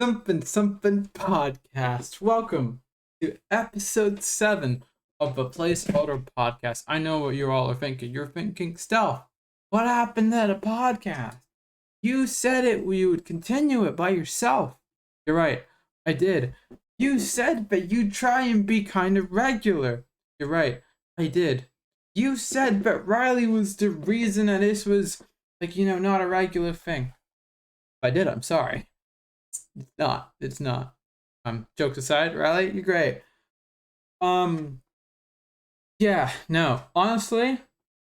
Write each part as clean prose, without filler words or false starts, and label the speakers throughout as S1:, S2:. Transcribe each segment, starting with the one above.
S1: Something podcast. Welcome to episode 7 of the Placeholder podcast. I know what you all are thinking. You're thinking, Stealth, what happened to the podcast? You said you would continue it by yourself. You're right, I did. You said that you'd try and be kind of regular. You're right, I did. You said that Riley was the reason that this was, not a regular thing. If I did, I'm sorry. It's not. Jokes aside, Riley, you're great. Yeah, no. Honestly,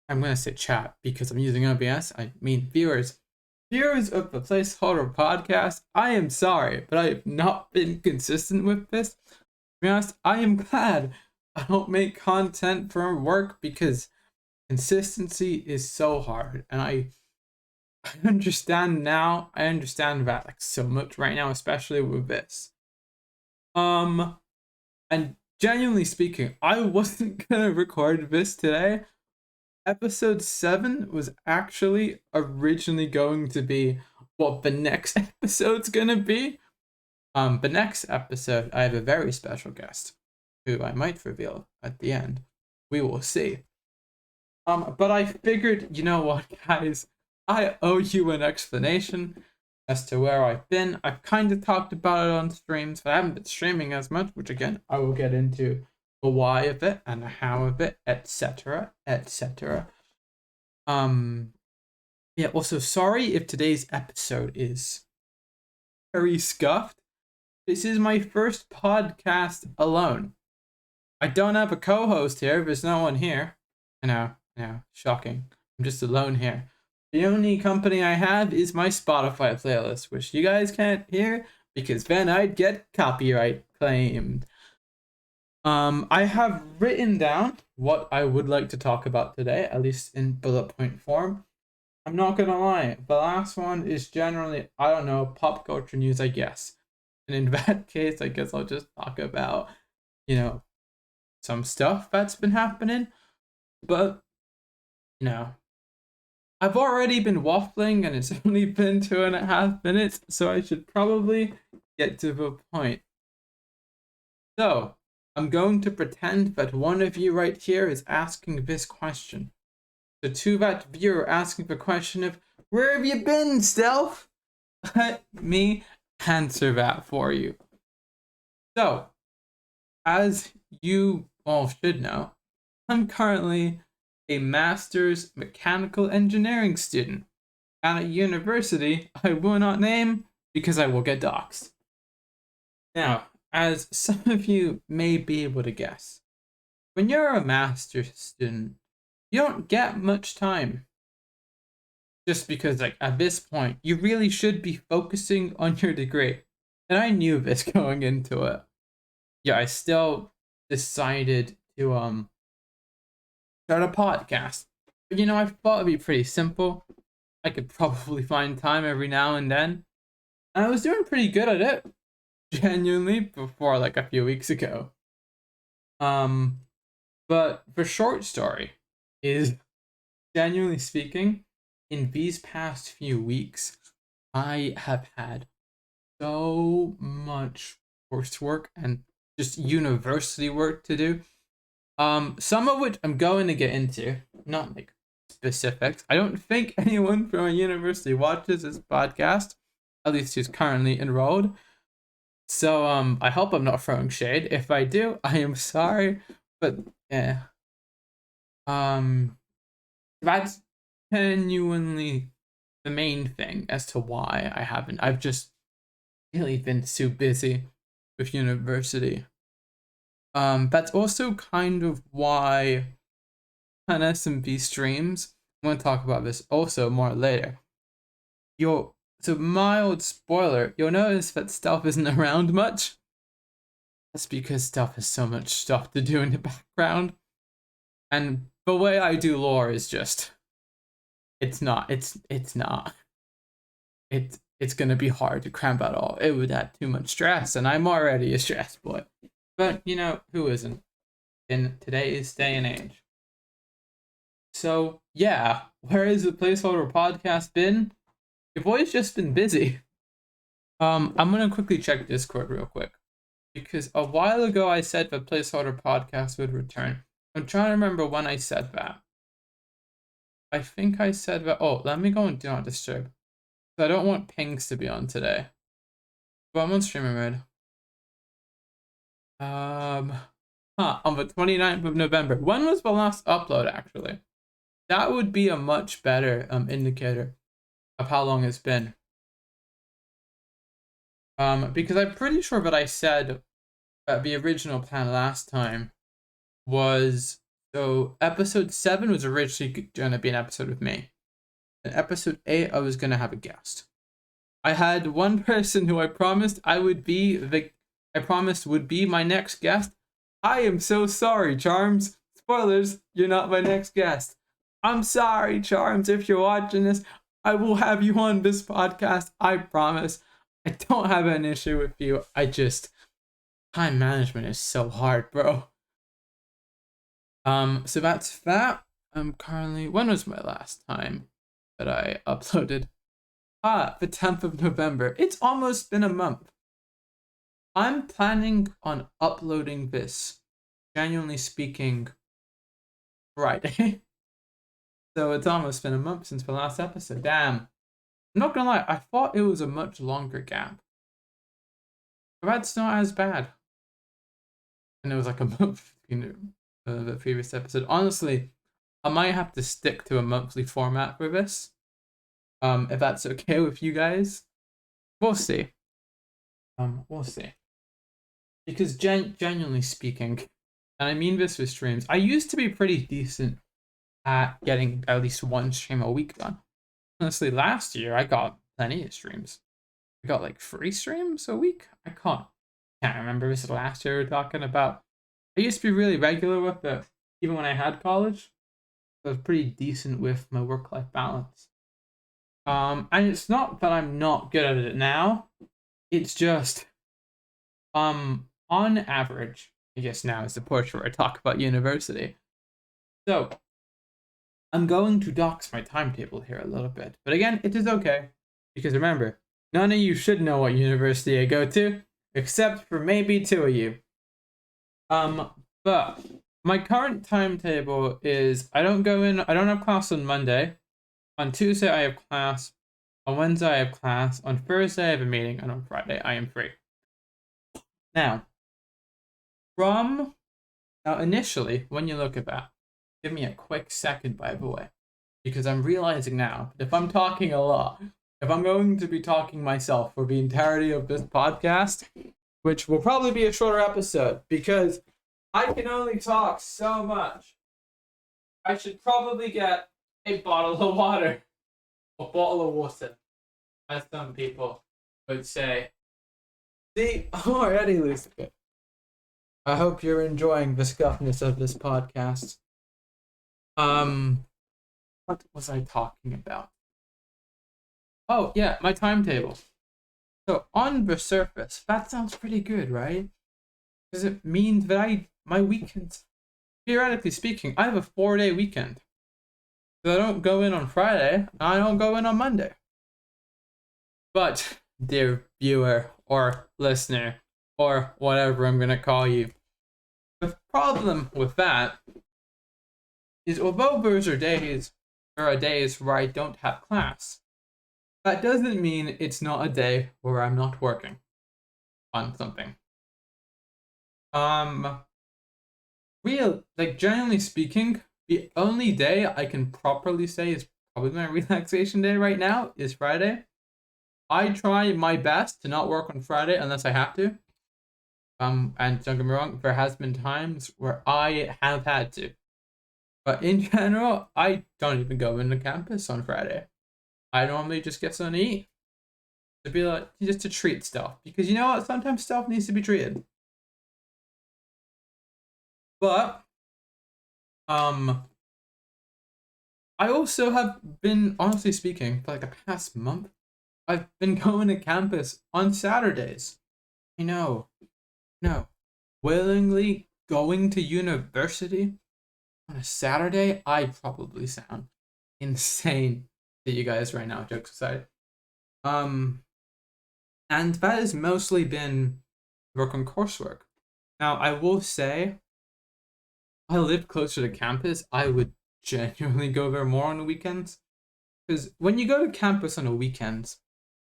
S1: I'm gonna say chat because I'm using OBS. I mean viewers. Viewers of the Placeholder podcast, I am sorry, but I have not been consistent with this. To be honest, I am glad I don't make content for work because consistency is so hard, and I understand now. I understand that like so much right now, especially with this. And genuinely speaking, I wasn't gonna record this today. Episode 7 was actually originally going to be what the next episode's gonna be. The next episode, I have a very special guest who I might reveal at the end. We will see. But I figured, you know what, guys? I owe you an explanation as to where I've been. I've kind of talked about it on streams, but I haven't been streaming as much, which again, I will get into the why of it and the how of it, etc., etc. Yeah, also sorry if today's episode is very scuffed. This is my first podcast alone. I don't have a co-host here. There's no one here. I know, shocking. I'm just alone here. The only company I have is my Spotify playlist, which you guys can't hear because then I'd get copyright claimed. I have written down what I would like to talk about today, at least in bullet point form. I'm not gonna lie, the last one is generally, I don't know, pop culture news, I guess. And in that case, I guess I'll just talk about, some stuff that's been happening. But, I've already been waffling and it's only been 2.5 minutes, so I should probably get to the point. So, I'm going to pretend that one of you right here is asking this question. So to that viewer asking the question of, where have you been, Stealth? Let me answer that for you. So, as you all should know, I'm currently a master's mechanical engineering student at a university I will not name because I will get doxxed. Now, as some of you may be able to guess, when you're a master's student, you don't get much time. Just because, at this point, you really should be focusing on your degree. And I knew this going into it. Yeah, I still decided to, start a podcast. But, I thought it'd be pretty simple. I could probably find time every now and then. And I was doing pretty good at it. Genuinely, before, a few weeks ago. But the short story is, genuinely speaking, in these past few weeks, I have had so much coursework and just university work to do. Some of which I'm going to get into, not specifics. I don't think anyone from a university watches this podcast, at least who's currently enrolled. So I hope I'm not throwing shade. If I do, I am sorry, but yeah. That's genuinely the main thing as to why I haven't. I've just really been too busy with university. That's also kind of why on SMB streams, I'm going to talk about this also more later. So mild spoiler, you'll notice that Stealth isn't around much. That's because Stealth has so much stuff to do in the background. And the way I do lore is just, it's gonna be hard to cram out all. It would add too much stress, and I'm already a stress boy. But, who isn't in today's day and age? So, yeah, where has the Placeholder podcast been? Your boy's just been busy. I'm gonna quickly check Discord real quick because a while ago I said the placeholder podcast would return. I'm trying to remember when I said that. I think I said that. Oh, let me go and do not disturb. I don't want pings to be on today. But I'm on streaming mode. On the 29th of November. When was the last upload, actually? That would be a much better indicator of how long it's been. Because I'm pretty sure that I said the original plan last time was, so episode 7 was originally going to be an episode with me. And episode 8, I was going to have a guest. I had one person who I promised would be my next guest. I am so sorry, Charms. Spoilers, you're not my next guest. I'm sorry, Charms, if you're watching this. I will have you on this podcast, I promise. I don't have an issue with you. Time management is so hard, bro. So that's that. Currently, when was my last time that I uploaded? The 10th of November. It's almost been a month. I'm planning on uploading this, genuinely speaking, Friday. So it's almost been a month since the last episode. Damn. I'm not gonna lie, I thought it was a much longer gap. But that's not as bad. And it was like a month between the previous episode. Honestly, I might have to stick to a monthly format for this. If that's okay with you guys. We'll see. We'll see. Because genuinely speaking, and I mean this with streams, I used to be pretty decent at getting at least one stream a week done. Honestly, last year I got plenty of streams. I got like 3 streams a week. I can't remember. This is last year we were talking about. I used to be really regular with it, even when I had college. I was pretty decent with my work-life balance. And it's not that I'm not good at it now. It's just, on average, I guess now is the portion where I talk about university. So, I'm going to dox my timetable here a little bit. But again, it is okay. Because remember, none of you should know what university I go to, except for maybe 2 of you. But my current timetable is I don't have class on Monday. On Tuesday, I have class. On Wednesday, I have class. On Thursday, I have a meeting. And on Friday, I am free. Now, initially, when you look at that, give me a quick second, by the way, because I'm realizing now, if I'm talking a lot, if I'm going to be talking myself for the entirety of this podcast, which will probably be a shorter episode, because I can only talk so much, I should probably get a bottle of water. A bottle of water, as some people would say. See, I'm already losing it. I hope you're enjoying the scuffness of this podcast. What was I talking about? Oh, yeah, my timetable. So, on the surface, that sounds pretty good, right? Because it means that my weekends, theoretically speaking, I have a 4-day weekend. So I don't go in on Friday, and I don't go in on Monday. But, dear viewer, or listener, or whatever I'm gonna call you, the problem with that is although there are days where I don't have class, that doesn't mean it's not a day where I'm not working on something. Generally speaking, the only day I can properly say is probably my relaxation day right now is Friday. I try my best to not work on Friday unless I have to. And don't get me wrong, there has been times where I have had to. But in general, I don't even go into campus on Friday. I normally just get something to eat. To be like, just to treat stuff. Because you know what? Sometimes stuff needs to be treated. But, I also have been, honestly speaking, for like the past month, I've been going to campus on Saturdays. No. Willingly going to university on a Saturday? I probably sound insane to you guys right now, jokes aside. Now, And that has mostly been work on coursework. Now, I will say, if I lived closer to campus, I would genuinely go there more on the weekends. Because when you go to campus on the weekends,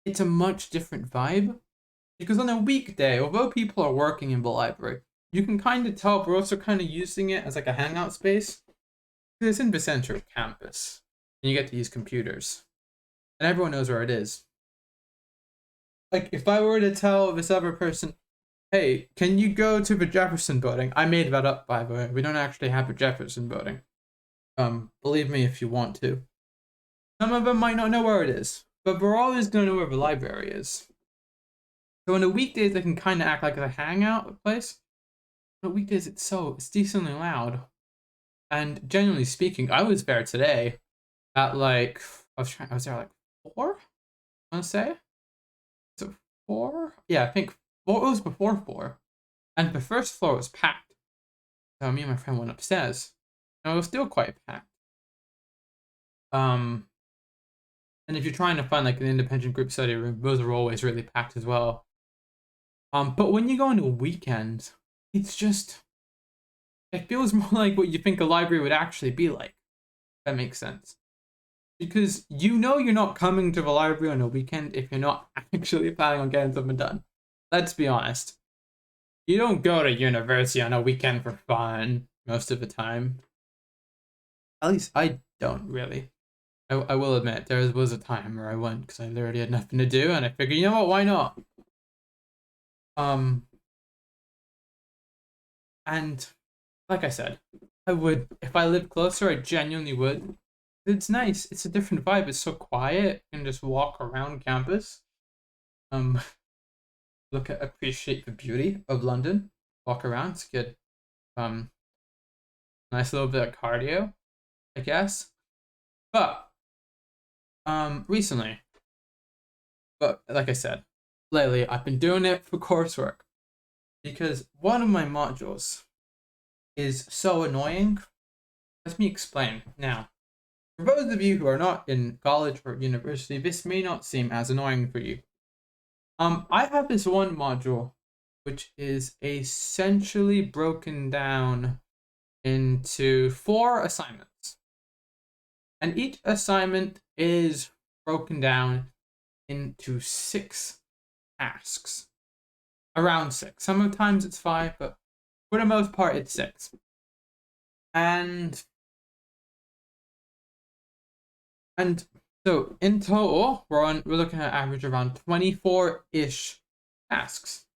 S1: it's a much different vibe. Because on a weekday, although people are working in the library, you can kind of tell we're also kind of using it as like a hangout space. Because it's in the center of campus. And you get to use computers. And everyone knows where it is. Like, if I were to tell this other person, hey, can you go to the Jefferson building? I made that up, by the way. We don't actually have a Jefferson building. Believe me if you want to. Some of them might not know where it is, but we're always going to know where the library is. So on the weekdays, they can kind of act like a hangout place. But weekdays, it's decently loud. And genuinely speaking, I was there today at like, I was there like 4, I want to say. So 4? Yeah, I think 4, it was before 4. And the first floor was packed. So me and my friend went upstairs. And it was still quite packed. And if you're trying to find like an independent group study room, those are always really packed as well. But when you go on a weekend, it's just, it feels more like what you think a library would actually be like. That makes sense. Because you know you're not coming to the library on a weekend if you're not actually planning on getting something done. Let's be honest. You don't go to university on a weekend for fun most of the time. At least I don't really. I will admit, there was a time where I went because I literally had nothing to do, and I figured, you know what, why not? And like I said, I would, if I lived closer, I genuinely would. It's nice. It's a different vibe. It's so quiet. You can just walk around campus. Appreciate the beauty of London. Walk around. It's good. Nice little bit of cardio, I guess. But recently, but like I said, lately I've been doing it for coursework because one of my modules is so annoying. Let me explain. Now, for those of you who are not in college or university, this may not seem as annoying for you. I have this one module which is essentially broken down into 4 assignments. And each assignment is broken down into 6 tasks. Around 6. Sometimes it's 5, but for the most part it's 6. And so in total, we're looking at average around 24-ish tasks.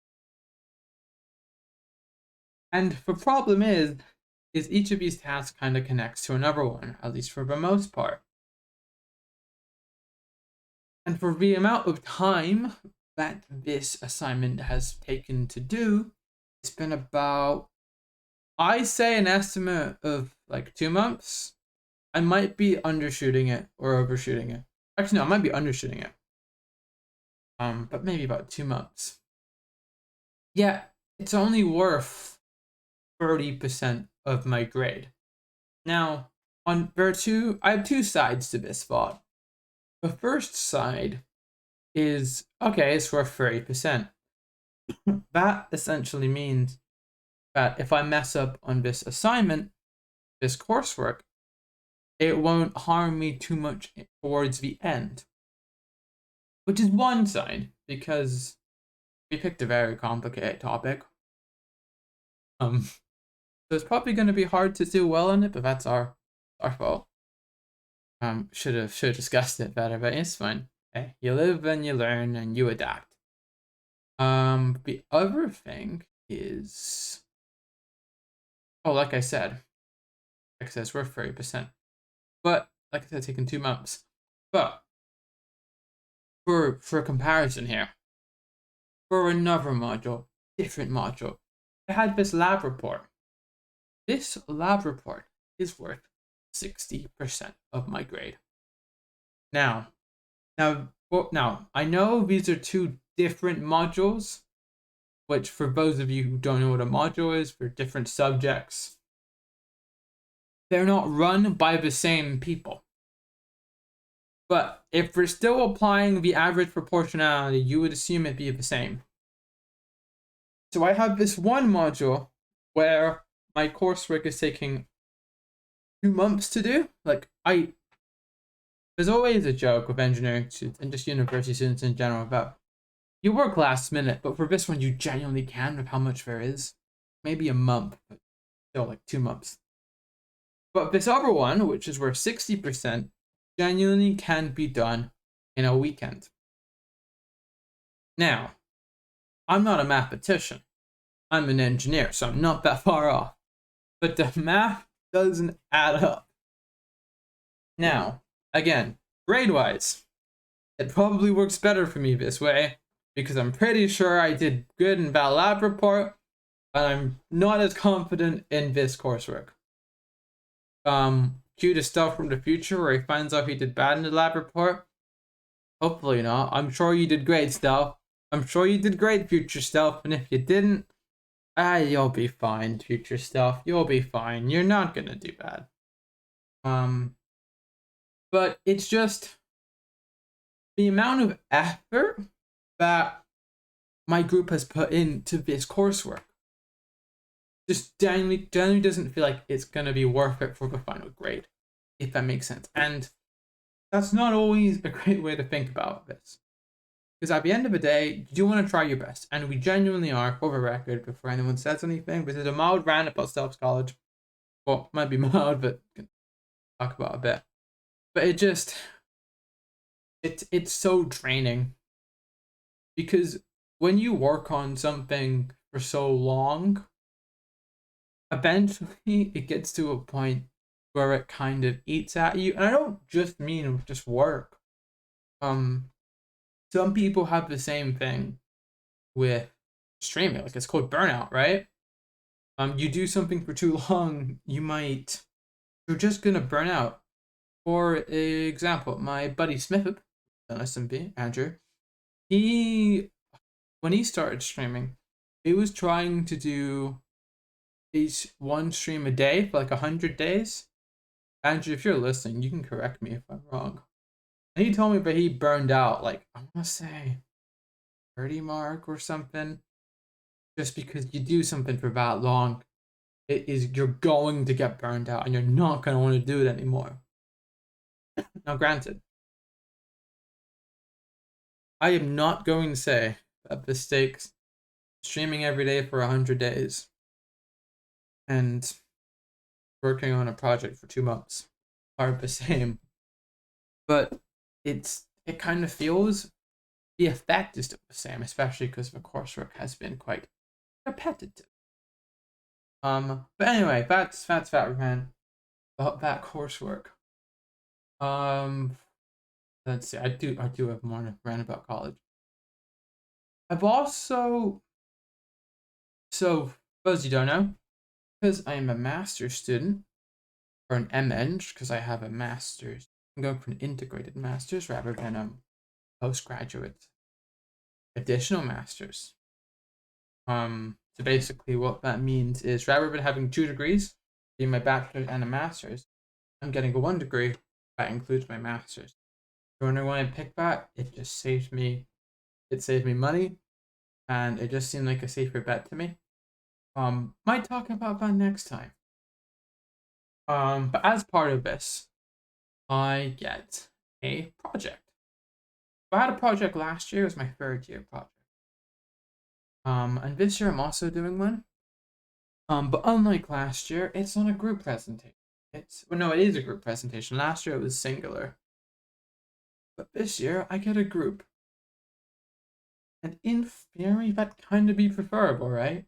S1: And the problem is each of these tasks kind of connects to another one, at least for the most part. And for the amount of time that this assignment has taken to do, it's been about, I say an estimate of like 2 months. I might be undershooting it or overshooting it. Actually, no, I might be undershooting it. But maybe about 2 months. Yeah, it's only worth 30% of my grade. Now, I have 2 sides to this thought. The first side is, okay, it's worth 30%. That essentially means that if I mess up on this assignment, this coursework, it won't harm me too much towards the end. Which is one side, because we picked a very complicated topic. So it's probably going to be hard to do well in it, but that's our fault. Should have discussed it better, but it's fine. Okay, you live and you learn and you adapt. The other thing is, like I said, it's worth 30%. But like I said, it's taken 2 months. But for a comparison here, for another module, different module, I had this lab report. This lab report is worth 60% of my grade. Now, I know these are 2 different modules, which for those of you who don't know what a module is, for different subjects, they're not run by the same people. But if we're still applying the average proportionality, you would assume it'd be the same. So I have this one module where my coursework is taking 2 months to do. There's always a joke with engineering students and just university students in general about you work last minute, but for this one you genuinely can with how much there is. Maybe a month, but still like 2 months. But this other one, which is where 60% genuinely can be done in a weekend. Now, I'm not a mathematician. I'm an engineer, so I'm not that far off. But the math doesn't add up. Now, again, grade-wise, it probably works better for me this way because I'm pretty sure I did good in that lab report, but I'm not as confident in this coursework. Cue to stuff from the future where he finds out he did bad in the lab report. Hopefully not. I'm sure you did great stuff. I'm sure you did great future stuff, and if you didn't, you'll be fine, future stuff. You'll be fine. You're not gonna do bad. But it's just the amount of effort that my group has put into this coursework just generally doesn't feel like it's gonna be worth it for the final grade, if that makes sense. And that's not always a great way to think about this. Because at the end of the day, you do want to try your best. And we genuinely are, for the record, before anyone says anything. This is a mild rant about self-college. Well, might be mild, but can talk about a bit. But it's so draining. Because when you work on something for so long, eventually it gets to a point where it kind of eats at you. And I don't just mean just work. Some people have the same thing with streaming. Like, it's called burnout, right? You do something for too long, you're just gonna burn out. For example, my buddy Smith, an SMB, Andrew, when he started streaming, he was trying to do one stream a day for like 100 days. Andrew, if you're listening, you can correct me if I'm wrong. And he told me that he burned out, like, I want to say 30 mark or something. Just because you do something for that long, you're going to get burned out and you're not going to want to do it anymore. Now, granted, I am not going to say that the stakes streaming every day for 100 days and working on a project for 2 months are the same. But it kind of feels the effect is still the same, especially because the coursework has been quite repetitive. But anyway, that's that rant about that coursework. Let's see. I do have more to rant about college. I've also, so for those you don't know, because I am a master's student or an MEng, because I have a master's. I'm going for an integrated master's rather than a postgraduate additional master's. So basically what that means is rather than having 2 degrees, being my bachelor's and a master's, I'm getting a 1 degree that includes my master's. So when I picked that, it saved me money, and it just seemed like a safer bet to me. Might talk about that next time. But as part of this, I get a project. I had a project last year. It was my 3rd year project. And this year I'm also doing one. But unlike last year, it's not a group presentation. It is a group presentation. Last year it was singular. But this year I get a group. And in theory, that kind of be preferable, right?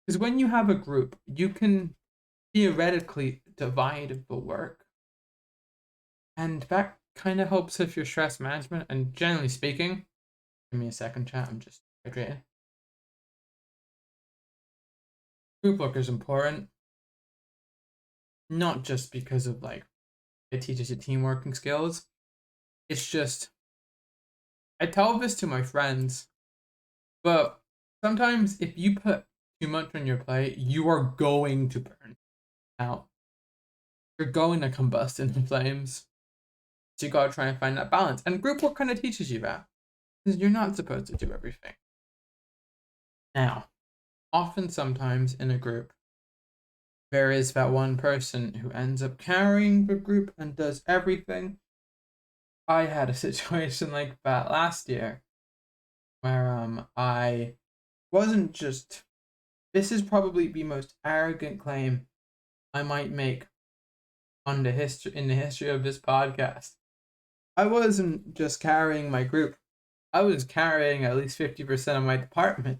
S1: Because when you have a group, you can theoretically divide the work. And that kind of helps with your stress management. And generally speaking, give me a second, chat. I'm just hydrating. Group work is important. Not just because of like it teaches you teamwork and skills. It's just I tell this to my friends, but sometimes if you put too much on your plate, you are going to burn out. You're going to combust in the flames. So you gotta try and find that balance. And group work kind of teaches you that. Because you're not supposed to do everything. Now, often sometimes in a group, there is that one person who ends up carrying the group and does everything. I had a situation like that last year where I wasn't just, this is probably the most arrogant claim I might make on the history of this podcast. I wasn't just carrying my group. I was carrying at least 50% of my department.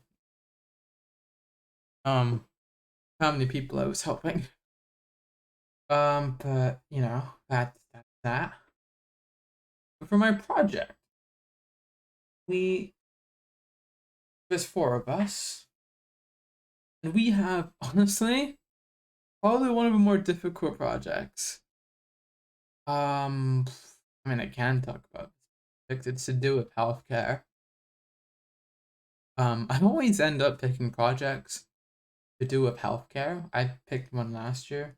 S1: How many people I was helping. But you know, that's that. But for my project, there's 4 of us. And we have, honestly, probably one of the more difficult projects. I mean, I can talk about it. It's to do with healthcare. I always end up picking projects to do with healthcare. I picked one last year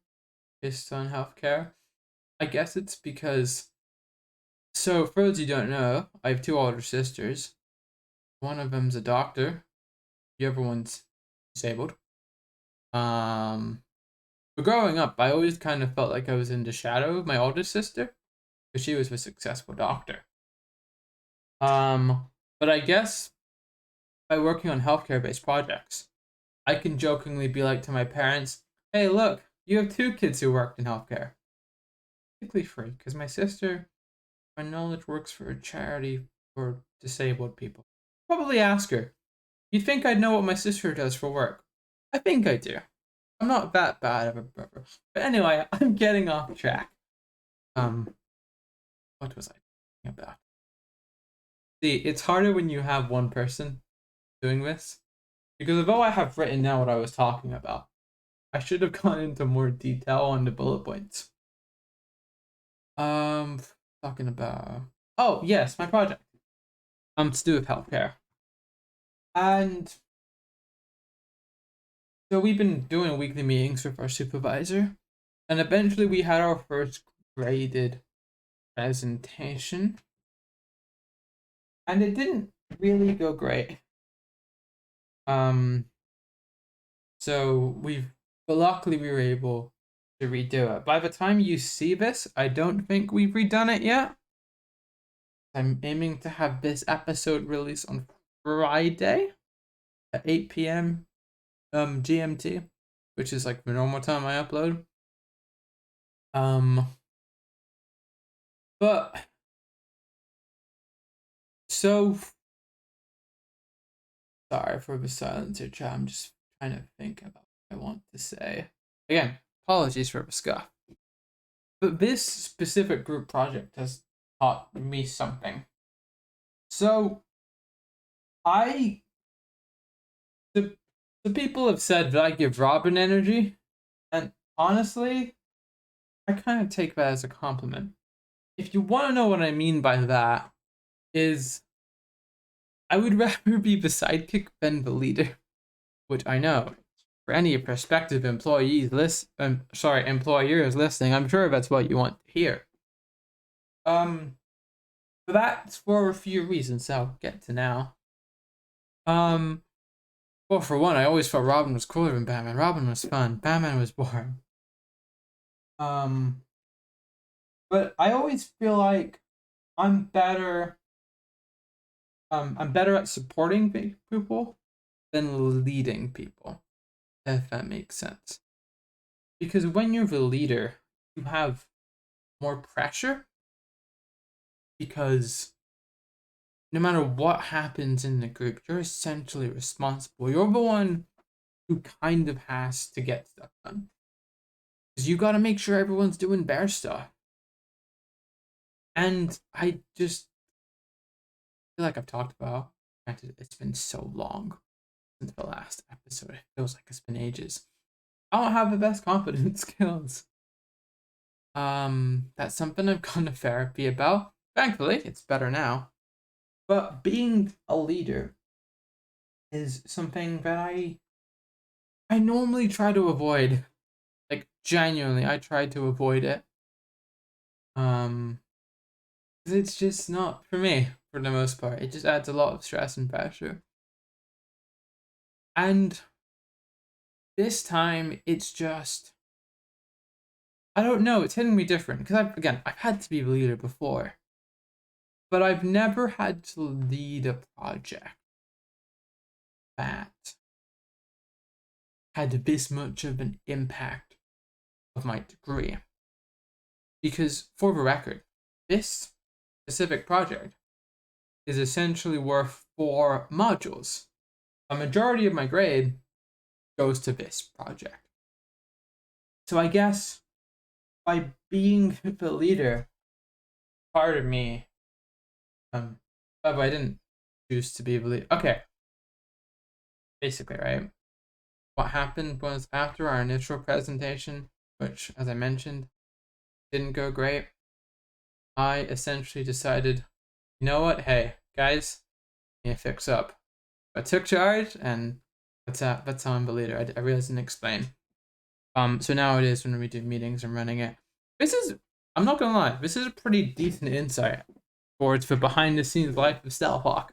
S1: based on healthcare. I guess it's because, so for those you don't know, I have 2 older sisters. One of them's a doctor. The other one's disabled. But growing up, I always kind of felt like I was in the shadow of my oldest sister because she was a successful doctor. But I guess by working on healthcare-based projects, I can jokingly be like to my parents, "Hey, look, you have 2 kids who worked in healthcare." Basically free, because my sister, my knowledge, works for a charity for disabled people. Probably ask her. You'd think I'd know what my sister does for work. I think I do. I'm not that bad of a brother. But anyway, I'm getting off track. What was I talking about? See, it's harder when you have one person doing this. Because although I have written down what I was talking about, I should have gone into more detail on the bullet points. Talking about, oh yes, my project. To do with healthcare. And so we've been doing weekly meetings with our supervisor, and eventually we had our first graded presentation, and it didn't really go great. So but luckily we were able to redo it. By the time you see this, I don't think we've redone it yet. I'm aiming to have this episode released on Friday at 8 p.m. GMT, which is like the normal time I upload. But so sorry for the silence here, chat. I'm just trying to think about what I want to say. Again, apologies for the scuff. But this specific group project has taught me something. So the people have said that I give Robin energy, and honestly, I kind of take that as a compliment. If you want to know what I mean by that, is I would rather be the sidekick than the leader, which I know for any prospective employers listening, I'm sure that's what you want to hear. But that's for a few reasons I'll get to now. Well, for one, I always thought Robin was cooler than Batman. Robin was fun. Batman was boring. But I always feel like I'm better. I'm better at supporting people than leading people, if that makes sense. Because when you're the leader, you have more pressure. Because no matter what happens in the group, you're essentially responsible. You're the one who kind of has to get stuff done. Because you gotta make sure everyone's doing their stuff. And I just feel like I've talked about, granted, it's been so long since the last episode. It feels like it's been ages. I don't have the best confidence skills. That's something I've gone to therapy about. Thankfully, it's better now. But being a leader is something that I normally try to avoid. Like genuinely, I try to avoid it. It's just not for me, for the most part. It just adds a lot of stress and pressure. And this time, it's just, I don't know, it's hitting me different. Because I've had to be a leader before, but I've never had to lead a project that had this much of an impact of my degree. Because, for the record, this specific project is essentially worth 4 modules. A majority of my grade goes to this project. So I guess by being the leader, part of me, but I didn't choose to be the leader. Okay, basically, right? What happened was after our initial presentation, which, as I mentioned, didn't go great, I essentially decided, you know what? Hey, guys, I need to fix up. I took charge, and that's how I'm the leader. I really didn't explain. So now it is when we do meetings, I'm running it. I'm not gonna lie, this is a pretty decent insight towards the behind the scenes life of Stealthhawk.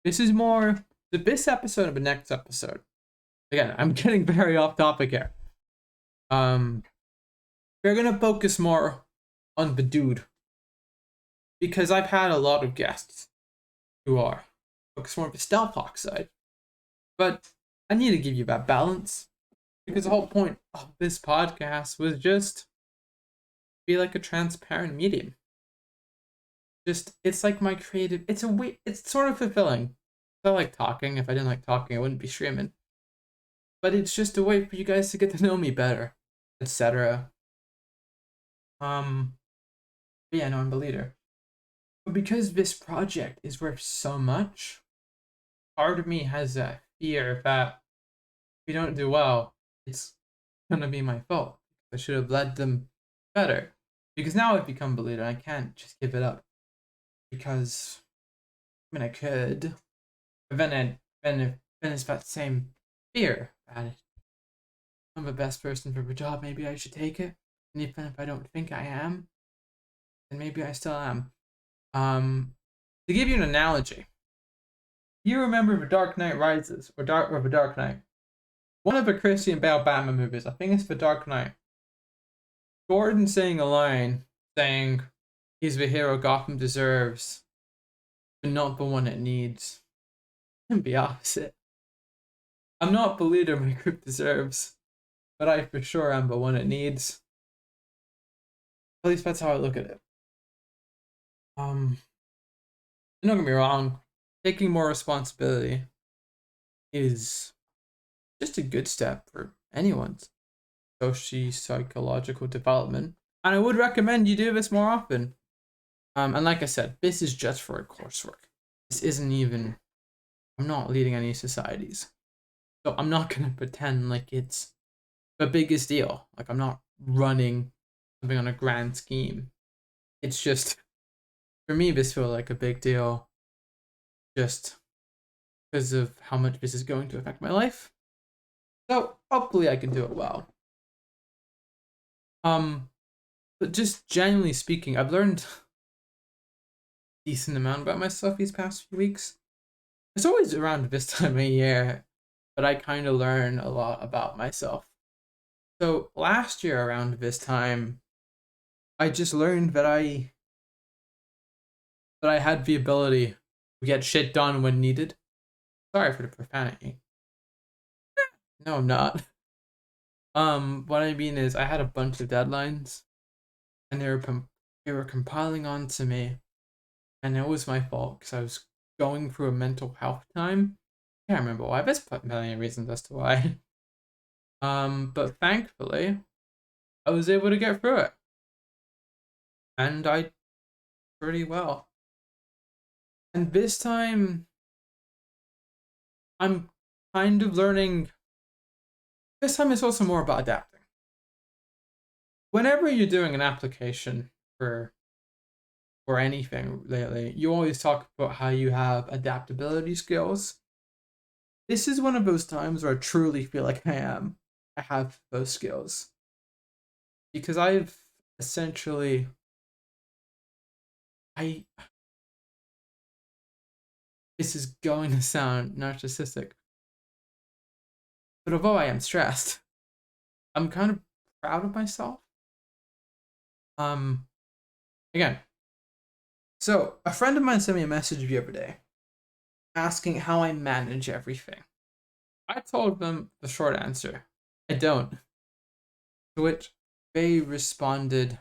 S1: This is more this episode of the next episode. Again, I'm getting very off topic here. We're gonna focus more on the dude, because I've had a lot of guests who are focused more on the Stealthhawk side, but I need to give you that balance, because the whole point of this podcast was just be like a transparent medium. Just, it's like my creative, it's sort of fulfilling. I like talking. If I didn't like talking, I wouldn't be streaming. But it's just a way for you guys to get to know me better, etc. Yeah, no, I'm the leader. But because this project is worth so much, part of me has a fear that if we don't do well, it's gonna be my fault. I should have led them better. Because now I've become the leader, I can't just give it up. Because I could. But then it's that same fear about it. I'm the best person for the job, maybe I should take it. And even if I don't think I am, then maybe I still am. To give you an analogy, you remember The Dark Knight Rises, or The Dark Knight. One of the Christian Bale Batman movies, I think it's The Dark Knight. Gordon saying a line saying he's the hero Gotham deserves, but not the one it needs. And the opposite. I'm not the leader my group deserves, but I for sure am the one it needs. At least that's how I look at it. Don't get me wrong, taking more responsibility is just a good step for anyone's psychological development, and I would recommend you do this more often. And like I said, this is just for a coursework. This isn't even. I'm not leading any societies, so I'm not gonna pretend like it's the biggest deal. Like, I'm not running something on a grand scheme. It's just, for me, this feels like a big deal, just because of how much this is going to affect my life. So hopefully I can do it well. But just generally speaking, I've learned a decent amount about myself these past few weeks. It's always around this time of year, but I kind of learn a lot about myself. So last year around this time, I just learned that I had the ability to get shit done when needed. Sorry for the profanity. No, I'm not. What I mean is I had a bunch of deadlines, and they were compiling onto me, and it was my fault because I was going through a mental health time. I can't remember why. There's a million reasons as to why. But thankfully, I was able to get through it, and I did pretty well. And this time, I'm kind of learning. This time it's also more about adapting. Whenever you're doing an application for anything lately, you always talk about how you have adaptability skills. This is one of those times where I truly feel like I have those skills. Because I've essentially I this is going to sound narcissistic, but although I am stressed, I'm kind of proud of myself. Um, Again, so a friend of mine sent me a message the other day asking how I manage everything. I told them the short answer, I don't. To which they responded,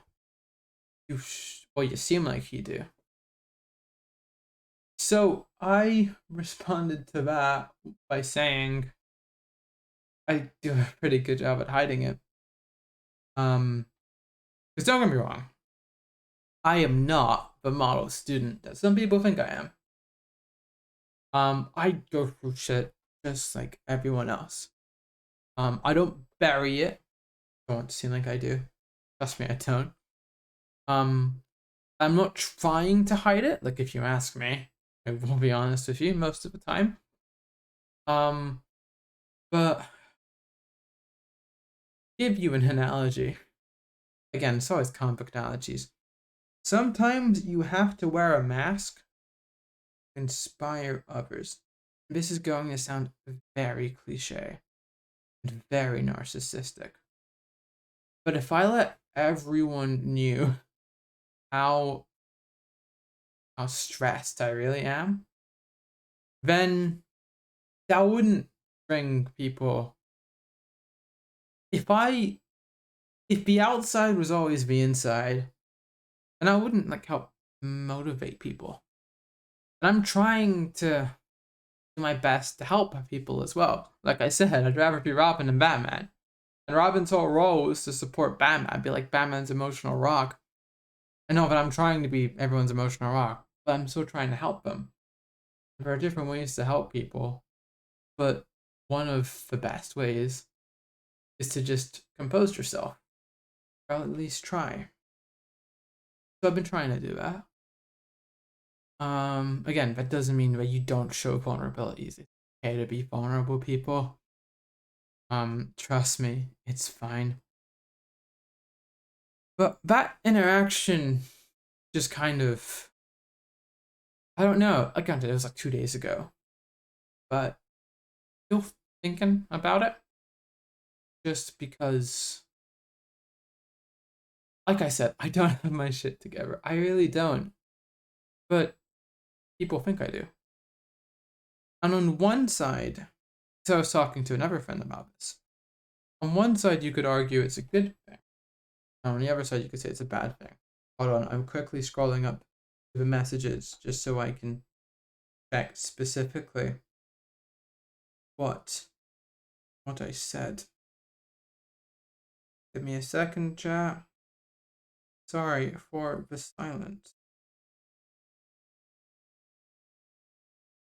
S1: well, you seem like you do. So I responded to that by saying I do a pretty good job at hiding it. Because don't get me wrong, I am not the model student that some people think I am. I go through shit just like everyone else. I don't bury it. I don't want to seem like I do. Trust me, I don't. I'm not trying to hide it. Like if you ask me, I will be honest with you most of the time. But give you an analogy. Again, it's always comic book analogies. Sometimes you have to wear a mask to inspire others. This is going to sound very cliche and very narcissistic. But if I let everyone knew how stressed I really am, then that wouldn't bring people. If the outside was always the inside, then I wouldn't like help motivate people. And I'm trying to do my best to help people as well. Like I said, I'd rather be Robin than Batman. And Robin's whole role was to support Batman, be like Batman's emotional rock. I know, but I'm trying to be everyone's emotional rock, but I'm still trying to help them. There are different ways to help people, but one of the best ways is to just compose yourself, or at least try. So I've been trying to do that. Again, that doesn't mean that you don't show vulnerabilities. It's okay to be vulnerable, people. Trust me, it's fine. But that interaction just kind of, I don't know. Again, it was like 2 days ago, but still thinking about it. Just because, like I said, I don't have my shit together. I really don't. But people think I do. And on one side, so I was talking to another friend about this. On one side, you could argue it's a good thing. And on the other side, you could say it's a bad thing. Hold on, I'm quickly scrolling up the messages just so I can check specifically what I said. Give me a second, chat. Sorry for the silence.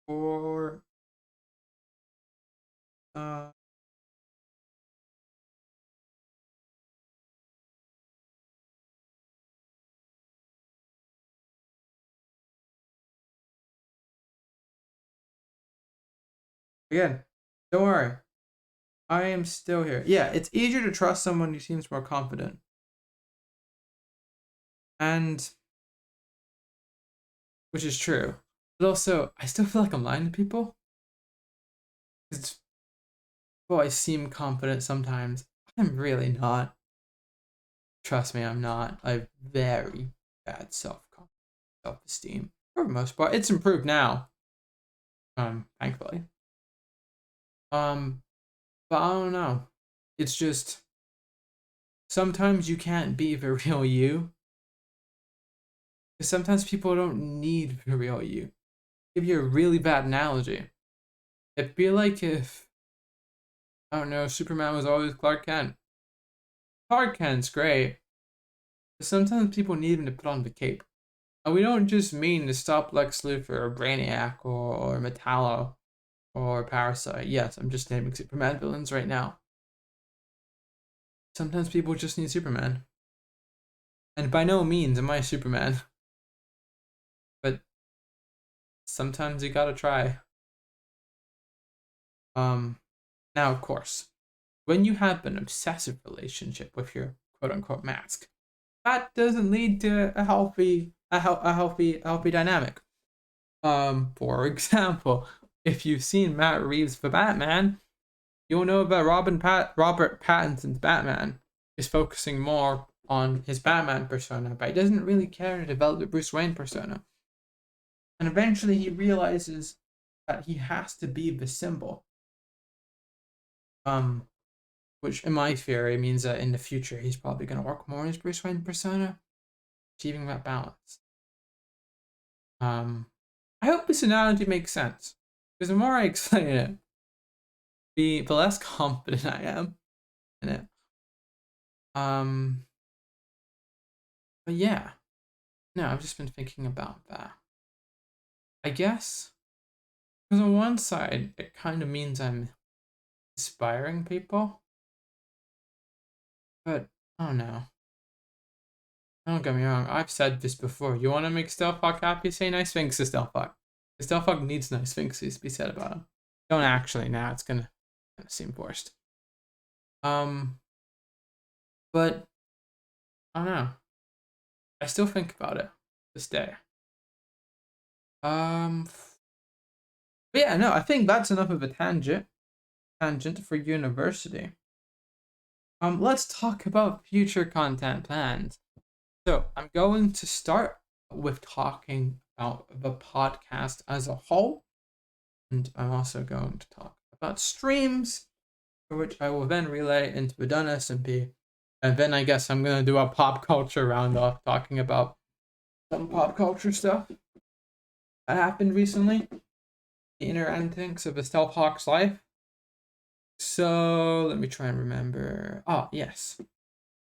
S1: For again, don't worry. I am still here. Yeah, it's easier to trust someone who seems more confident. And which is true. But also, I still feel like I'm lying to people. It's well, I seem confident sometimes. I'm really not. Trust me, I'm not. I have very bad self-esteem for the most part. It's improved now. Thankfully. But I don't know. It's just sometimes you can't be the real you. Because sometimes people don't need the real you. I'll give you a really bad analogy. It'd be like if, I don't know, Superman was always Clark Kent. Clark Kent's great, but sometimes people need him to put on the cape. And we don't just mean to stop Lex Luthor or Brainiac or Metallo or Parasite. Yes, I'm just naming Superman villains right now. Sometimes people just need Superman. And by no means am I Superman. But sometimes you gotta try. Now of course, when you have an obsessive relationship with your quote unquote mask, that doesn't lead to a healthy dynamic. For example, if you've seen Matt Reeves for Batman, you'll know that Robert Pattinson's Batman is focusing more on his Batman persona, but he doesn't really care to develop the Bruce Wayne persona. And eventually he realizes that he has to be the symbol. Which in my theory means that in the future he's probably going to work more on his Bruce Wayne persona, achieving that balance. I hope this analogy makes sense, because the more I explain it, the less confident I am in it. But yeah, no, I've just been thinking about that. I guess, because on one side, it kind of means I'm inspiring people, but I don't know. Don't get me wrong, I've said this before. You want to make Stealthhawk happy? Say nice things to Stealthhawk. Stealthhawk needs nice things to be said about him. Don't actually, now it's gonna seem forced. But I don't know. I still think about it this day. But yeah, no, I think that's enough of a tangent for university. Let's talk about future content plans. So I'm going to start with talking about the podcast as a whole, and I'm also going to talk about streams, for which I will then relay into the done SMP, and then I guess I'm gonna do a pop culture roundoff, talking about some pop culture stuff that happened recently, the inner endings of a Stealthhawk's life. So let me try and remember. Oh yes.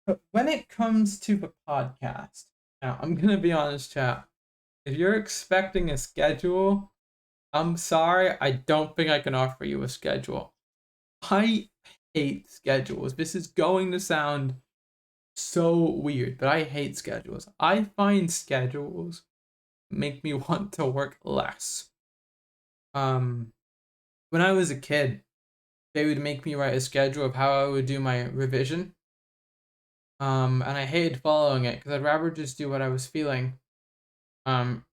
S1: But when it comes to the podcast, now I'm gonna be honest, chat. If you're expecting a schedule, I'm sorry, I don't think I can offer you a schedule. I hate schedules. This is going to sound so weird, but I hate schedules. I find schedules make me want to work less. When I was a kid, they would make me write a schedule of how I would do my revision. And I hated following it because I'd rather just do what I was feeling. And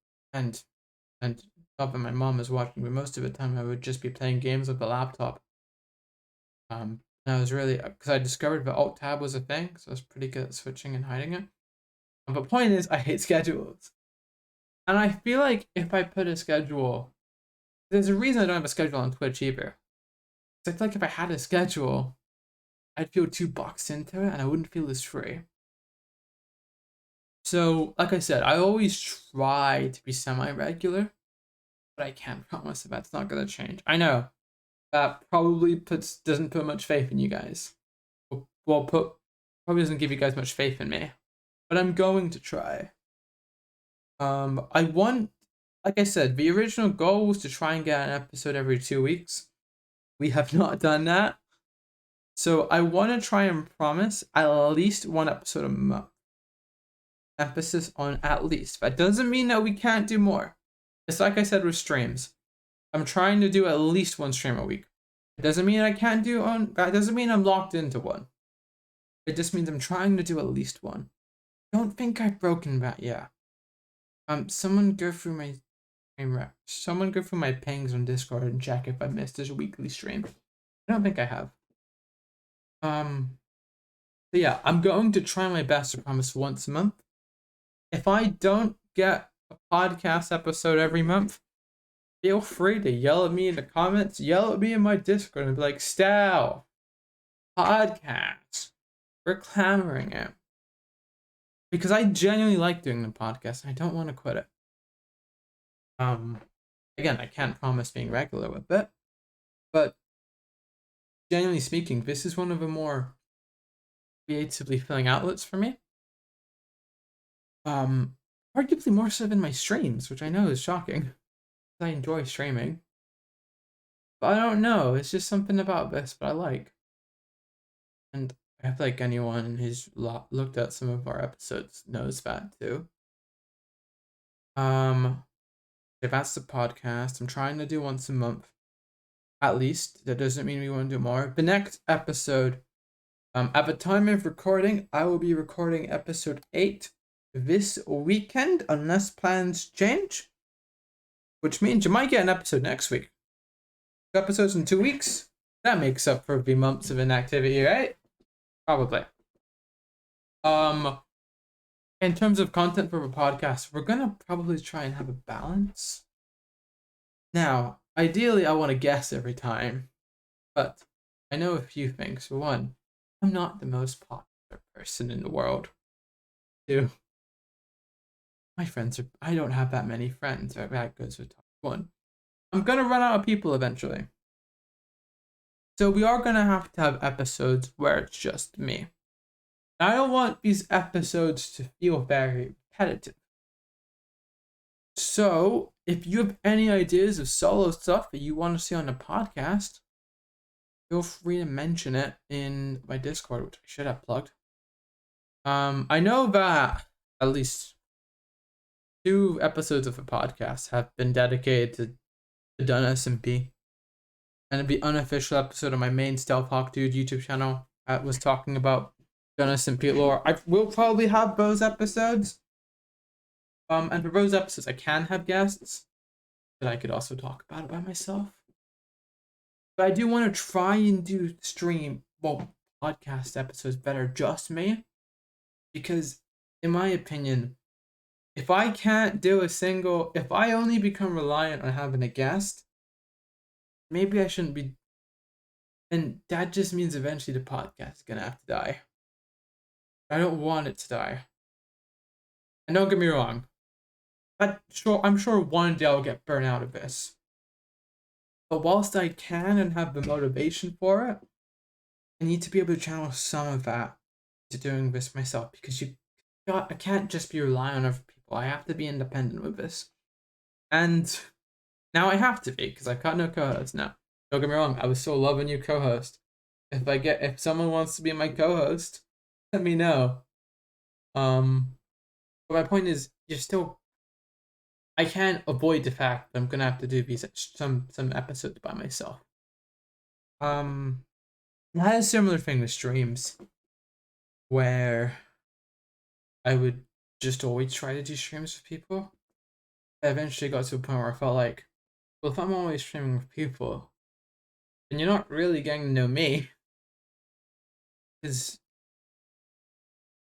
S1: not that my mom was watching, but most of the time I would just be playing games with the laptop. And I was really, because I discovered the Alt Tab was a thing, so I was pretty good at switching and hiding it. But the point is, I hate schedules. And I feel like if I put a schedule, there's a reason I don't have a schedule on Twitch either. I feel like if I had a schedule, I'd feel too boxed into it and I wouldn't feel as free. So, like I said, I always try to be semi-regular, but I can't promise that that's not going to change. I know that probably doesn't put much faith in you guys. Probably doesn't give you guys much faith in me, but I'm going to try. Like I said, the original goal was to try and get an episode every 2 weeks. We have not done that. So I want to try and promise at least one episode a month. Emphasis on at least. That doesn't mean that we can't do more. It's like I said with streams. I'm trying to do at least one stream a week. It doesn't mean I can't do one. That doesn't mean I'm locked into one. It just means I'm trying to do at least one. Don't think I've broken that yet. Someone go through my Someone go through my pings on Discord and check if I missed this weekly stream. I don't think I have. But yeah, I'm going to try my best to promise once a month. If I don't get a podcast episode every month, feel free to yell at me in the comments, yell at me in my Discord and be like, Stal, podcast. We're clamoring it. Because I genuinely like doing the podcast and I don't want to quit it. Again, I can't promise being regular with it, but genuinely speaking, this is one of the more creatively filling outlets for me. Arguably more so than my streams, which I know is shocking. I enjoy streaming. But I don't know, it's just something about this that I like. And I feel like anyone who's looked at some of our episodes knows that too. If that's the podcast, I'm trying to do once a month. At least. That doesn't mean we want to do more. The next episode At the time of recording, I will be recording episode 8 this weekend, unless plans change. Which means you might get an episode next week. 2 episodes in 2 weeks. That makes up for the months of inactivity, right? Probably. In terms of content for the podcast, we're gonna probably try and have a balance. Now, ideally, I want to guess every time, but I know a few things. For one, I'm not the most popular person in the world. Two, my friends are. I don't have that many friends. That goes with top one. I'm gonna run out of people eventually. So we are gonna have to have episodes where it's just me. I don't want these episodes to feel very repetitive. So, if you have any ideas of solo stuff that you want to see on the podcast, feel free to mention it in my Discord, which I should have plugged. I know that at least 2 episodes of the podcast have been dedicated to Done SMP. And the unofficial episode of my main Stealth Hawk Dude YouTube channel was talking about Done SMP lore. I will probably have those episodes. And for those episodes, I can have guests, but I could also talk about it by myself. But I do want to try and do podcast episodes that are just me, because in my opinion, if I can't do if I only become reliant on having a guest, maybe I shouldn't be, and that just means eventually the podcast is gonna have to die. I don't want it to die. And don't get me wrong, I'm sure one day I'll get burnt out of this. But whilst I can and have the motivation for it, I need to be able to channel some of that to doing this myself, because I can't just be relying on other people. I have to be independent with this. And now I have to be, because I've got no co-host now. Don't get me wrong, I would still love a new co-host. If someone wants to be my co-host, let me know. But my point is, I can't avoid the fact that I'm gonna have to do these some episodes by myself. I had a similar thing with streams, where I would just always try to do streams with people. I eventually got to a point where I felt like, well, if I'm always streaming with people, then you're not really getting to know me, because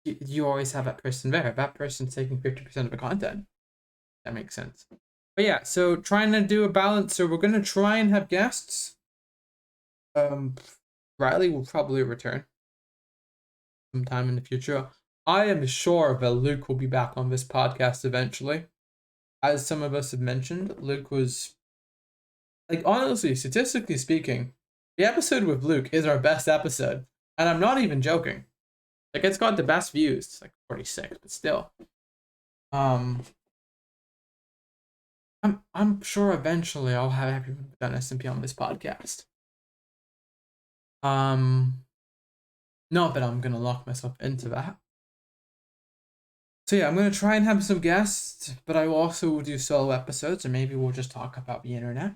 S1: you always have that person there. That person's taking 50% of the content. That makes sense. But yeah, so trying to do a balance. So we're gonna try and have guests. Riley will probably return sometime in the future. I am sure that Luke will be back on this podcast eventually. As some of us have mentioned, Luke was, like, honestly, statistically speaking, the episode with Luke is our best episode. And I'm not even joking. Like, it's got the best views. It's like 46, but still. I'm sure eventually I'll have everyone done SMP on this podcast. Not that I'm gonna lock myself into that. So yeah, I'm gonna try and have some guests, but I will also do solo episodes, and maybe we'll just talk about the internet.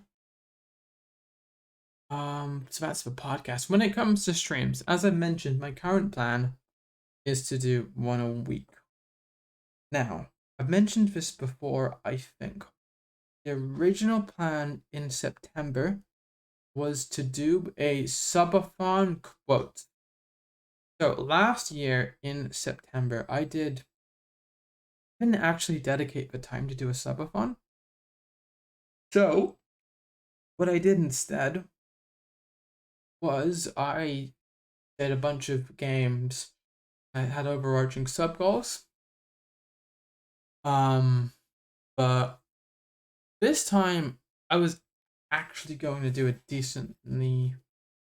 S1: So that's the podcast. When it comes to streams, as I mentioned, my current plan is to do 1 a week. Now, I've mentioned this before, I think. The original plan in September was to do a subathon quote. So last year in September, I didn't actually dedicate the time to do a subathon. So what I did instead was I did a bunch of games. I had overarching sub goals. But this time I was actually going to do a decent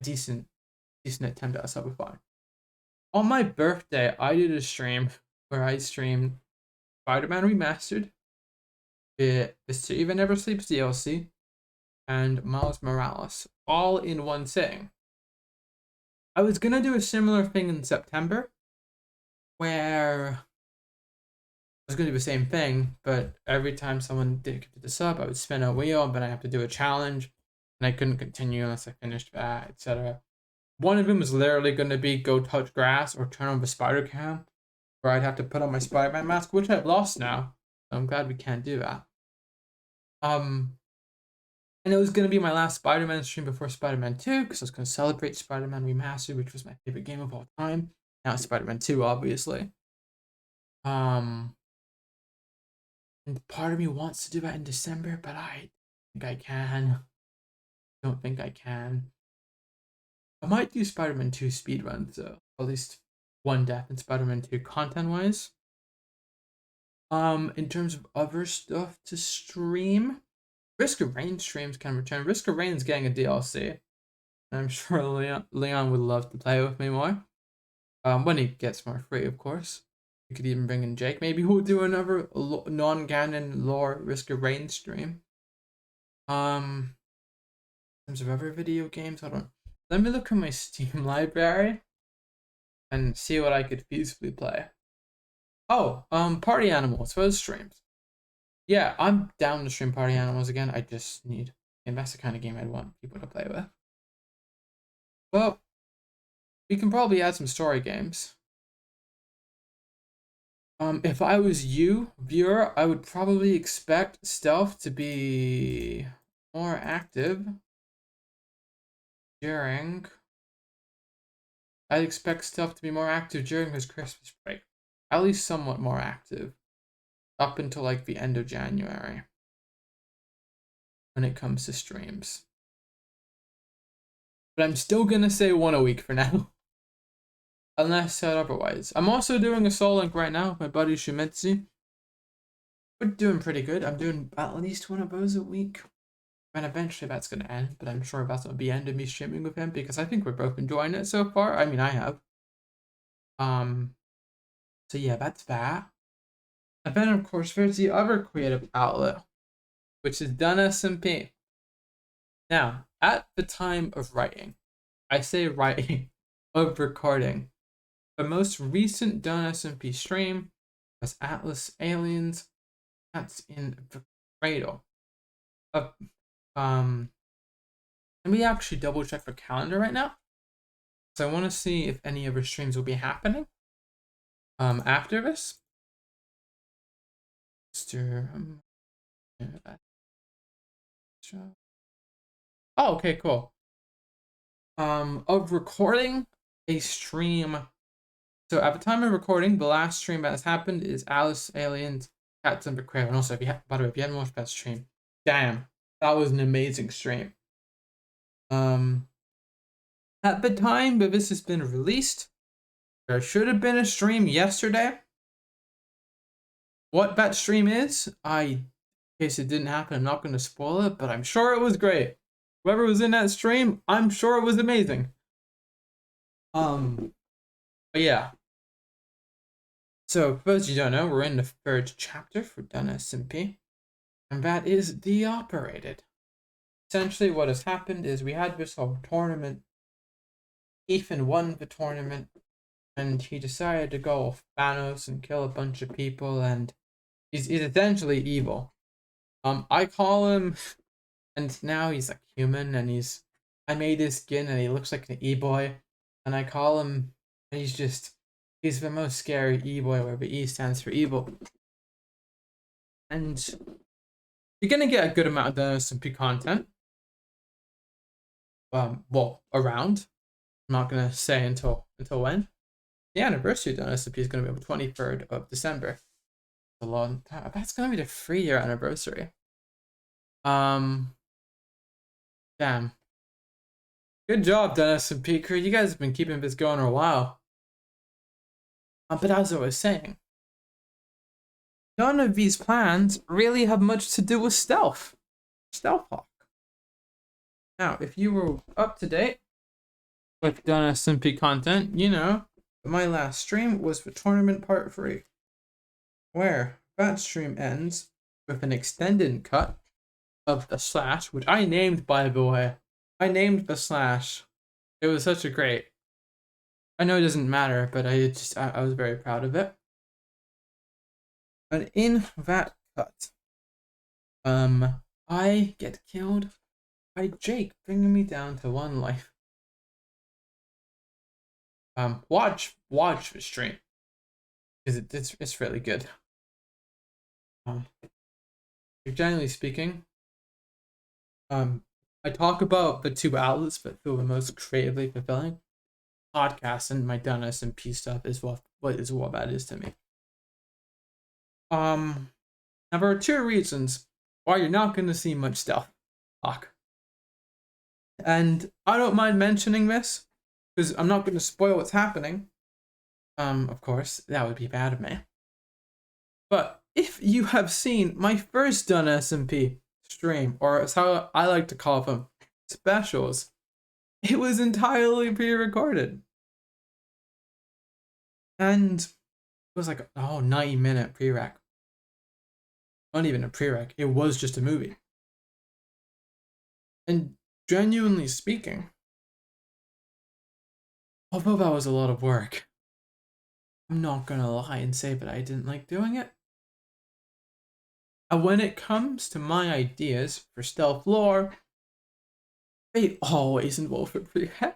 S1: attempt at a subathon. On my birthday, I did a stream where I streamed Spider-Man Remastered, the City That Never Sleeps DLC, and Miles Morales, all in one sitting. I was gonna do a similar thing in September, where I was gonna do the same thing, but every time someone did the sub, I would spin a wheel, but I have to do a challenge, and I couldn't continue unless I finished that, etc. One of them is literally going to be go touch grass or turn on the spider cam, where I'd have to put on my Spider-Man mask, which I've lost now. I'm glad we can't do that. And it was going to be my last Spider-Man stream before Spider-Man 2, because I was going to celebrate Spider-Man Remastered, which was my favorite game of all time. Now it's Spider-Man 2, obviously. And part of me wants to do that in December, but I think I can. Don't think I can. I might do Spider-Man 2 speedrun, so at least one death in Spider-Man 2 content-wise. In terms of other stuff to stream, Risk of Rain streams can return. Risk of Rain is getting a DLC. I'm sure Leon would love to play with me more. When he gets more free, of course. We could even bring in Jake. Maybe we'll do another non-canon lore Risk of Rain stream. In terms of other video games, hold on. Let me look at my Steam library and see what I could feasibly play. Oh, Party Animals for those streams. Yeah, I'm down to stream Party Animals again. I just need, and that's the kind of game I'd want people to play with. Well, we can probably add some story games. If I was you, viewer, I would probably expect Stealth to be more active during. I'd expect Stealth to be more active during his Christmas break. At least somewhat more active. Up until like the end of January. When it comes to streams. But I'm still gonna say one a week for now. Unless said otherwise. I'm also doing a solo link right now with my buddy Shumetsu. We're doing pretty good. I'm doing at least one of those a week. And eventually that's gonna end, but I'm sure that's gonna be the end of me streaming with him because I think we're both enjoying it so far. I mean, I have. So yeah, that's that. And then of course there's the other creative outlet, which is Done SMP. Now, at the time of writing, I say writing, of recording, the most recent Done SMP stream was Atlas Aliens. That's in the cradle. Let me actually double check the calendar right now. So I want to see if any of our streams will be happening after this. Oh, okay, cool. Of recording a stream. So at the time of recording, the last stream that has happened is Alice Aliens Cats and Cradle. And also, by the way, if you haven't watched that stream, damn, that was an amazing stream. At the time that this has been released, there should have been a stream yesterday. What that stream is, in case it didn't happen, I'm not going to spoil it, but I'm sure it was great. Whoever was in that stream, I'm sure it was amazing. But yeah. So, for those you don't know, we're in the third chapter for Done SMP, and that is The Operated. Essentially, what has happened is we had this whole tournament. Ethan won the tournament, and he decided to go with Thanos and kill a bunch of people, and he's essentially evil. I call him, and now he's like human, and I made his skin, and he looks like an E-boy, and I call him, and he's the most scary E-boy, where the E stands for evil. And you're gonna get a good amount of the SMP content. Well, around. I'm not gonna say until when. The anniversary of the SMP is gonna be on the 23rd of December. A long time. That's gonna be the 3-year anniversary. Damn. Good job, Dennis and Peaker. You guys have been keeping this going a while. But as I was saying, none of these plans really have much to do with Stealth Hawk. Now, if you were up to date with Done SMP content, you know my last stream was for Tournament Part 3, where that stream ends with an extended cut of the slash, which I named, by the way. I named the slash. It was such a great. I know it doesn't matter, but I was very proud of it. And in that cut, I get killed by Jake, bringing me down to 1 life. watch the stream because it's really good. Generally speaking, I talk about the two outlets that feel the most creatively fulfilling. Podcasts and my done SMP stuff is what that is to me. Now there are two reasons why you're not going to see much stuff talk, and I don't mind mentioning this because I'm not going to spoil what's happening. Of course, that would be bad of me. But if you have seen my first done SMP stream, or as how I like to call them, specials, it was entirely pre-recorded. And it was like, 90-minute prereq. Not even a prereq, it was just a movie. And genuinely speaking, although that was a lot of work, I'm not gonna lie and say that I didn't like doing it. And when it comes to my ideas for stealth lore, they always involve a prereq.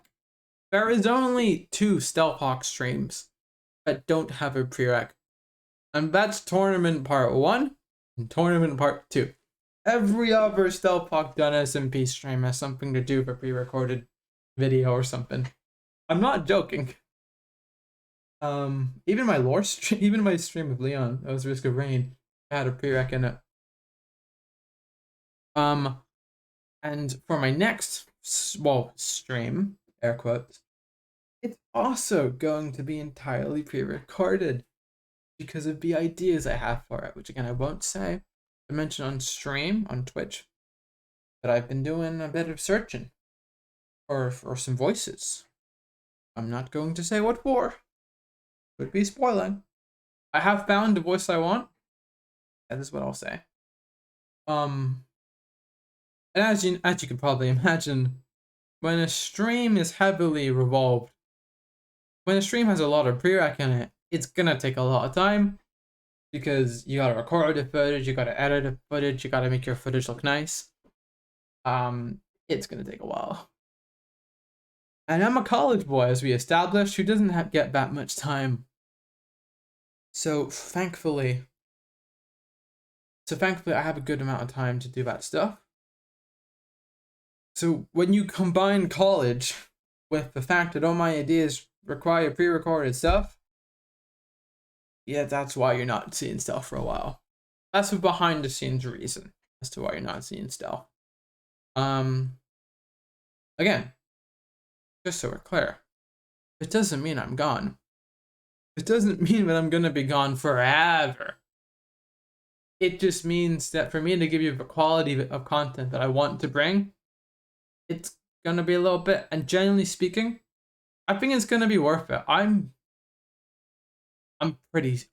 S1: There is only 2 Stealthhawk streams that don't have a prereq, and that's Tournament Part 1 and Tournament Part 2. Every other Stealthhawk done SMP stream has something to do with a pre-recorded video or something. I'm not joking. Even my lore stream, even my stream of Leon, that was Risk of Rain, had a prereq in it. And for my next stream, air quotes, it's also going to be entirely pre-recorded because of the ideas I have for it, which again I won't say. I mentioned on stream on Twitch that I've been doing a bit of searching for some voices. I'm not going to say what for. Would be spoiling. I have found the voice I want. That is what I'll say. And as you can probably imagine, when a stream is heavily revolved, when a stream has a lot of prereq in it, it's gonna take a lot of time because you gotta record the footage, you gotta edit the footage, you gotta make your footage look nice. It's gonna take a while. And I'm a college boy, as we established, who doesn't get that much time. So thankfully, I have a good amount of time to do that stuff. So when you combine college with the fact that all my ideas require pre-recorded stuff, yeah, that's why you're not seeing stuff for a while. That's the behind the scenes reason as to why you're not seeing stuff. Again, just so we're clear, it doesn't mean I'm gone. It doesn't mean that I'm gonna be gone forever. It just means that for me to give you the quality of content that I want to bring, it's gonna be a little bit, and generally speaking, I think it's gonna be worth it. I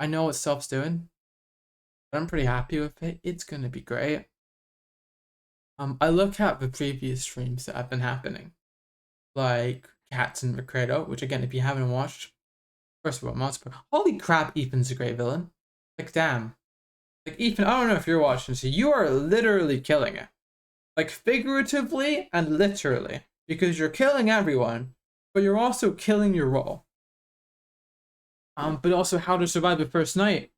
S1: know what stuff's doing, but I'm pretty happy with it. It's gonna be great. I look at the previous streams that have been happening, like Cats and Recredo, which again, if you haven't watched, first of all, holy crap, Ethan's a great villain. Like, damn. Like, Ethan, I don't know if you're watching, so you are literally killing it. Like, figuratively and literally. Because you're killing everyone, but you're also killing your role. But also How to Survive the First Night.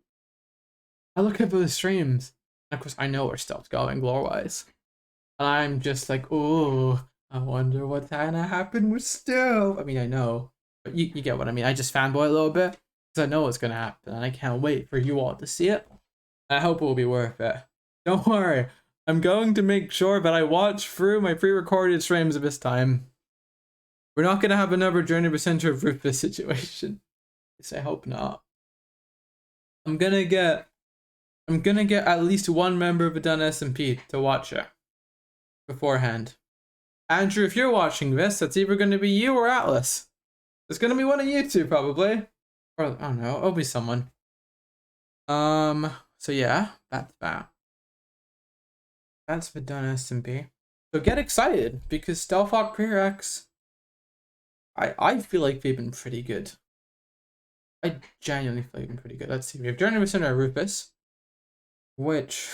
S1: I look at those streams, and of course I know where stuff's going lore-wise. And I'm just like, oh, I wonder what's gonna happen with Stove. I mean, I know, but you get what I mean. I just fanboy a little bit, because I know what's gonna happen, and I can't wait for you all to see it. I hope it will be worth it. Don't worry, I'm going to make sure that I watch through my pre-recorded streams this time. We're not gonna have another Journey to the Centre of Rufus situation. I hope not. I'm gonna get at least one member of the Dun SMP to watch it beforehand. Andrew, if you're watching this, that's either gonna be you or Atlas. It's gonna be one of you two, probably. Or I don't know, it'll be someone. So yeah, that's that. That's the Dun SMP. So get excited, because Stealthhawk prereqs, I feel like they've been pretty good. I genuinely feel like they've been pretty good. Let's see, we have Journey to the Centre of Rufus, which,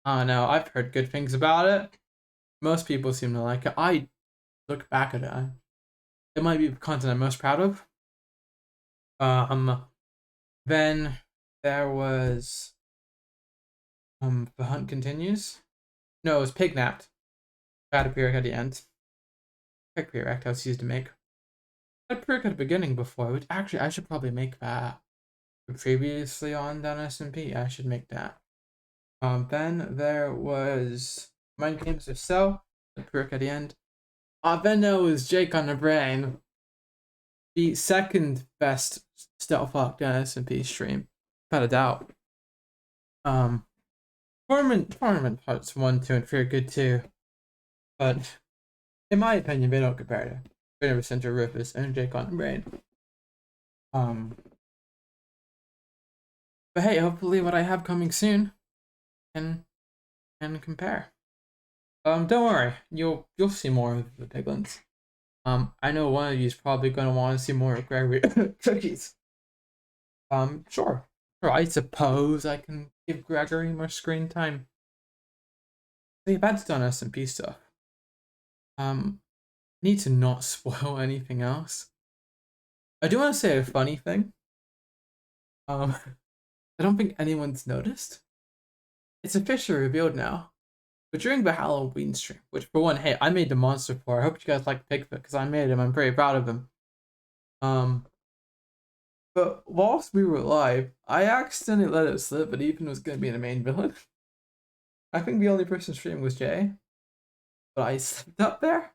S1: I don't know, I've heard good things about it. Most people seem to like it. I look back at it. it might be the content I'm most proud of. Then there was The Hunt Continues. No, it was Pignapped. Had a period at the end. Quick react I was used to make. That period at the beginning before, which actually I should probably make that. Previously on down SMP, I should make that. Then there was Mind Games of Cell, the perk at the end. Then there was Jake on the Brain, the second best stealth hawk down SMP stream, without a doubt. Tournament parts 1, 2, and 3 are good too, but in my opinion, they don't compare to Centre of Rufus and Jake on the Brain. But hey, hopefully what I have coming soon can compare. Don't worry, you'll see more of the piglins. I know one of you is probably gonna want to see more of Gregory cookies. Sure, I suppose I can give Gregory more screen time. So yeah, that's done SMP stuff. Need to not spoil anything else. I do want to say a funny thing. I don't think anyone's noticed. It's officially revealed now. But during the Halloween stream, which for one, hey, I made the monster for. I hope you guys like Pigfoot because I made him. I'm pretty proud of him. But whilst we were live, I accidentally let it slip that Ethan was gonna be the main villain. I think the only person streaming was Jay, but I slipped up there.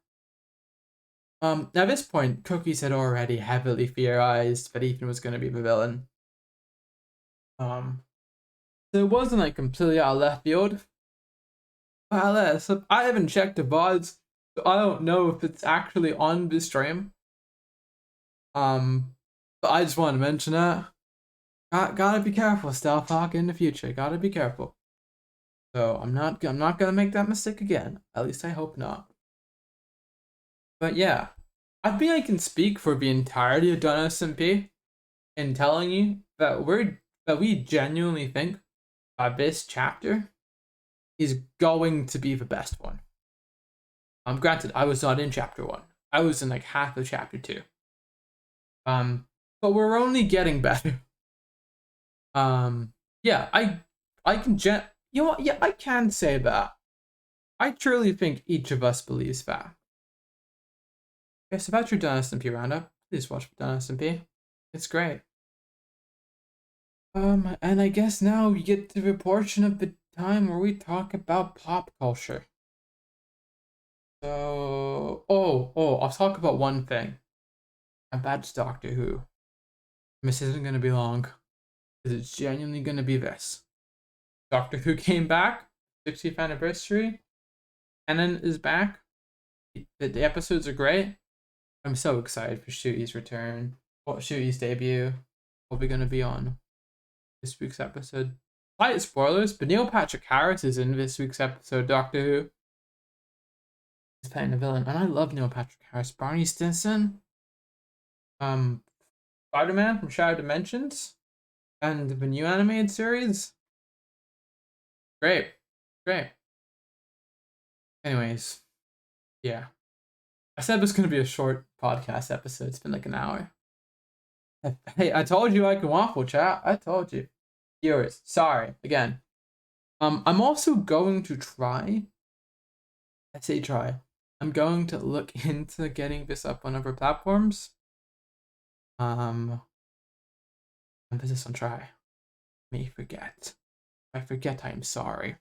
S1: At this point, Cookies had already heavily theorized that Ethan was gonna be the villain. So it wasn't like completely out of left field. I haven't checked the VODs, so I don't know if it's actually on the stream. But I just want to mention that. Gotta be careful, Stealth Hawk, in the future. Gotta be careful. So I'm not gonna make that mistake again. At least I hope not. But yeah, I think I can speak for the entirety of Dun SMP in telling you that we genuinely think this chapter is going to be the best one. Granted, I was not in chapter 1. I was in like half of chapter 2. But we're only getting better. Yeah, I can you know what? Yeah, I can say that. I truly think each of us believes that. Okay, so that's your Dun SMP roundup. Please watch Dun SMP. It's great. And I guess now we get to the portion of the time where we talk about pop culture. So, I'll talk about one thing. And that's Doctor Who. This isn't gonna be long, because it's genuinely gonna be this. Doctor Who came back, 60th anniversary, and then is back. The episodes are great. I'm so excited for Shooty's return. Shooty's debut. What we're gonna be on this week's episode. Slight spoilers, but Neil Patrick Harris is in this week's episode. Doctor Who. He's playing the villain, and I love Neil Patrick Harris. Barney Stinson. Spider-Man from Shattered Dimensions, and the new animated series. Great. Anyways, yeah. I said this was gonna be a short podcast episode. It's been like an hour. Hey, I told you I can waffle, chat. I told you. Viewers, sorry again. I'm also going to try. I say try. I'm going to look into getting this up on other platforms. Emphasis on try. May forget. If I forget, I am sorry.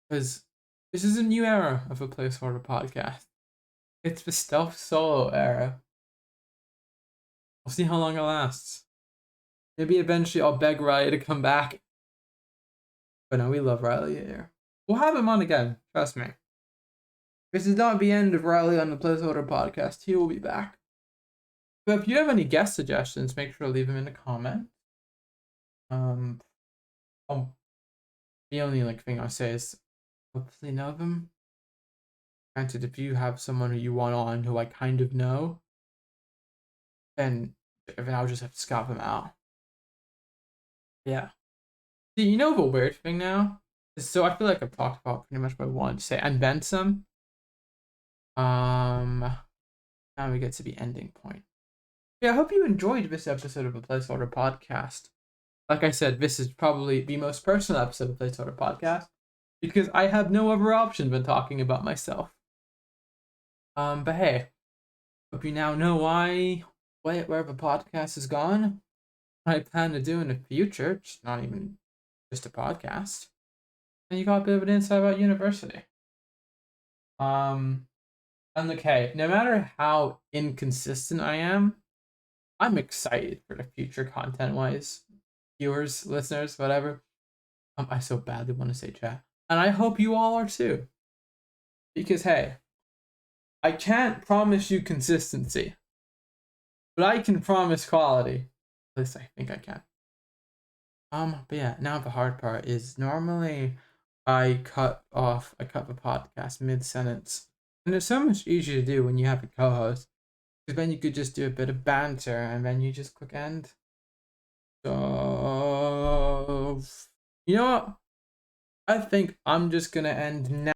S1: Because this is a new era of a Placeholder podcast. It's the stealth solo era. We'll see how long it lasts. Maybe eventually I'll beg Riley to come back. But no, we love Riley here. We'll have him on again, trust me. This is not the end of Riley on the Placeholder podcast. He will be back. But if you have any guest suggestions, make sure to leave them in the comment. The only thing I'll say is hopefully know them. Granted, if you have someone who you want on who I kind of know, then I'll just have to scout them out. Yeah. See, you know the weird thing now? So I feel like I've talked about pretty much what I wanted to say. And then some. Now we get to the ending point. Yeah, I hope you enjoyed this episode of the Placeholder podcast. Like I said, this is probably the most personal episode of the Placeholder podcast because I have no other option than talking about myself. But hey, hope you now know where the podcast has gone. What I plan to do in the future. It's not even just a podcast. And you got a bit of an insight about university. And okay, no matter how inconsistent I am, I'm excited for the future content wise. Viewers, listeners, whatever. I so badly want to say chat. And I hope you all are too. Because hey, I can't promise you consistency, but I can promise quality. At least I think I can. But yeah, now the hard part is normally I cut the podcast mid-sentence. And it's so much easier to do when you have a co-host. Because then you could just do a bit of banter and then you just click end. So, you know what? I think I'm just gonna end now.